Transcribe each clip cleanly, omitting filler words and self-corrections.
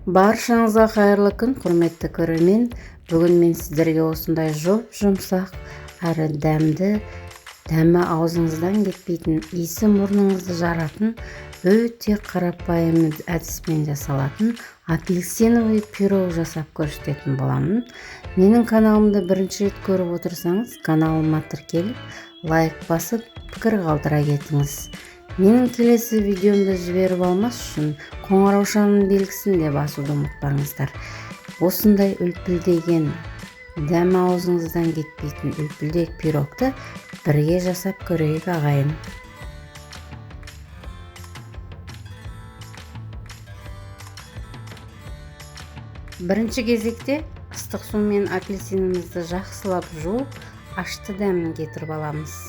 Баршаңызға қайырлы күн, құрметті көрермен. Бүгін мен сіздерге осындай жұмсақ әрі дәмі аузыңыздан кетпейтін, иісі мұрныңызды жаратын, өте қарапайым әдіспен жасалатын апельсиновый пирог жасап көрсететін боламын. Менің каналымды бірінші рет көріп отырсаңыз, каналыма тіркеліп, лайк басып, пікір қалдыра кетіңіз. Менің келесі видеомды жіберіп алмас үшін қоңыраушаның белгісін де басуды ұмытпаңыздар. Осындай үлпілдеген, дәмі аузыңыздан кетпейтін үлпілдек пирогты бірге жасап көрейік ағайын. Бірінші кезекте ыстық сумен апельсинімізді жақсылап жуып, ашты дәмін кетіріп аламыз.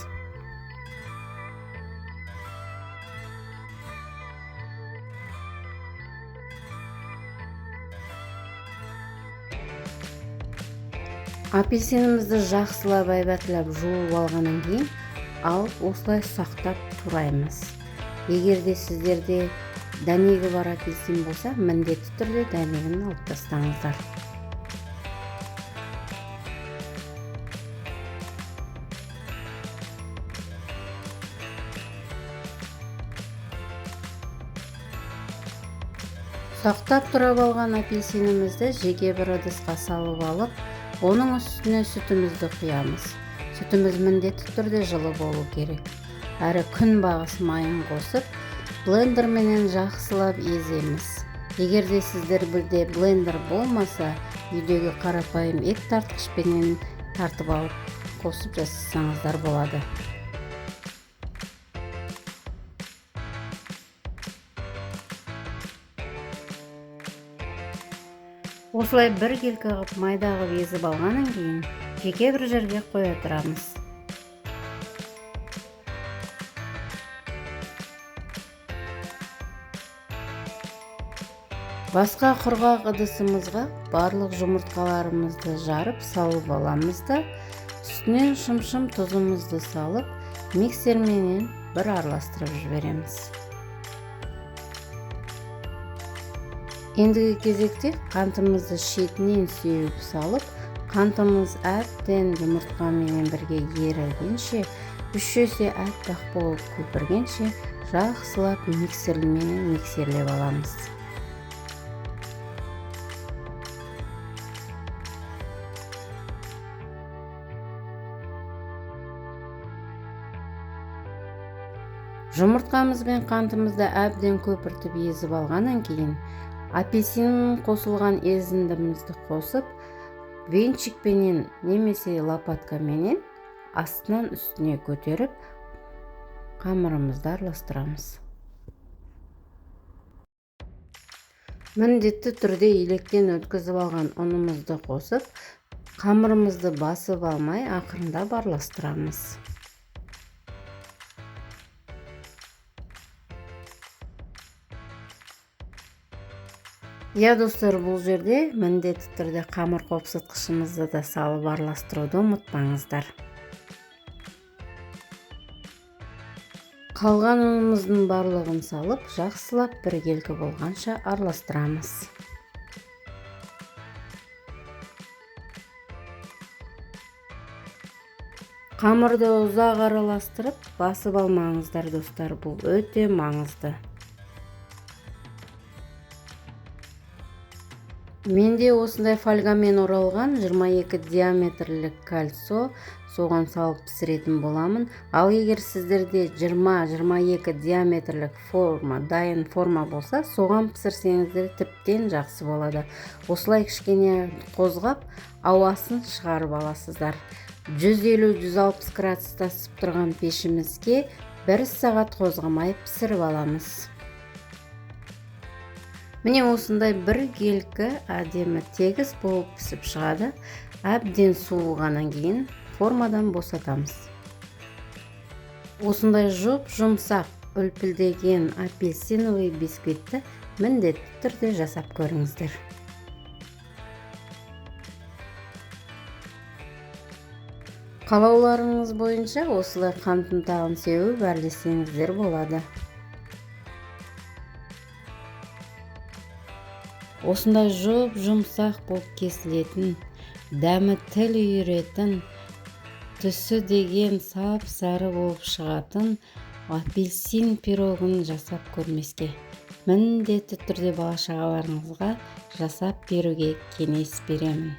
Апельсинімізді жақсылап айбатылап жуып алғаннан кейін алып осылай сақтап тураймыз. Егер де сіздерде дәнегі бар апельсин болса, міндетті түрде дәнегін алып тастаңыздар. Сақтап тұрып алған апельсинімізді жеке бір ыдысқа салып алып, оның үстіне сүтімізді құямыз. Сүтіміз міндетті түрде жылы болу керек. Әрі күнбағыс майын қосып, блендерменен жақсылап еземіз. Егер де сіздерде блендер болмаса, үйдегі қарапайым ет тартқышпенен тартып алып, қосып жасасаңыздар болады. Осылай бір келкі қып майда қып езіп алғаннан кейін жеке бір жерге қоя тұрамыз. Басқа құрғақ ыдысымызға барлық жұмыртқаларымызды жарып салып аламыз да, үстінен шым-шым тұзымызды салып, миксерменен бір араластырып жібереміз. Ендігі кезекте қантымызды шетінен сеуіп салып, қантымыз әбден жұмыртқамен бірге ерігенше, 3 есе аппақ болып көпіргенше жақсылап миксерлеп аламыз. Жұмыртқамыз бен қантымызды әбден көпіртіп езіп алғаннан кейін, апельсиннің қосылған езіндімізді қосып, венчикпенен немесе лопаткаменен астынан үстіне көтеріп, қамырымызды араластырамыз. Міндетті түрде електен өткізіп алған ұнымызды қосып, қамырымызды басып алмай ақырындап араластырамыз. Достар, бұл жерде міндетті түрде қамыр қопсытқышымызды да салып араластыруды ұмытпаңыздар. Қалған ұнымыздың барлығын салып, жақсылап бір келкі болғанша араластырамыз. Қамырды ұзақ араластырып, басып алмаңыздар, достар, бұл өте маңызды. Менде осындай фольгамен оралған 22 диаметрлік кольцо, соған салып пісіретін боламын. Ал егер сіздерде 20-22 диаметрлік дайын форма болса, соған пісірсеңіздер тіптен жақсы болады. Осылай кішкене қозғап, ауасын шығарып аласыздар. 150-160 градуста ысып тұрған пешімізге 1 сағат қозғамай пісіріп аламыз. Міне осындай бір келкі әдемі тегіс болып пісіп шығады. Әбден суығаннан кейін формадан босатамыз. Осындай жұмсақ үлпілдеген апельсиновый бисквитті міндетті түрде жасап көріңіздер. Қалауларыңыз бойынша осылай қант ұнтағын сеуіп әрлесеңіздер болады. осындай жұмсақ болып кесілетін, дәмі тіл үйіретін, түсі деген сап-сары болып шығатын апельсин пирогын жасап көрмеске, міндетті түрде бала-шағаларыңызға жасап беруге кеңес беремін.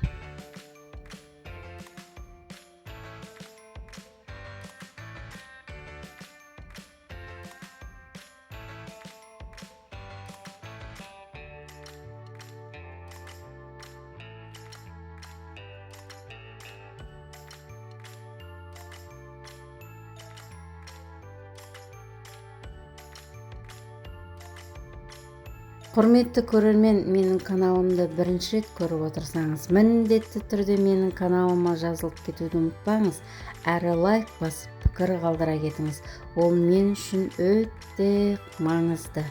Құрметті көрермен, менің каналымды бірінші рет көріп отырсаңыз, міндетті түрде менің каналыма жазылып кетуді ұмытпаңыз, әрі лайк басып пікір қалдыра кетіңіз. Ол мен үшін өте маңызды.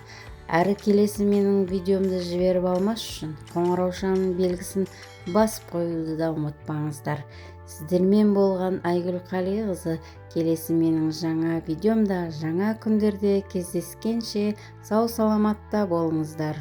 Әрі келесі менің видеомды жіберіп алмас үшін қоңыраушаның белгісін басып қоюды да ұмытпаңыздар. Сіздермен болған Айгүл Қалиқызы. Келесі менің жаңа видеомда, жаңа күндерде кездескенше сау саламатта болыңыздар.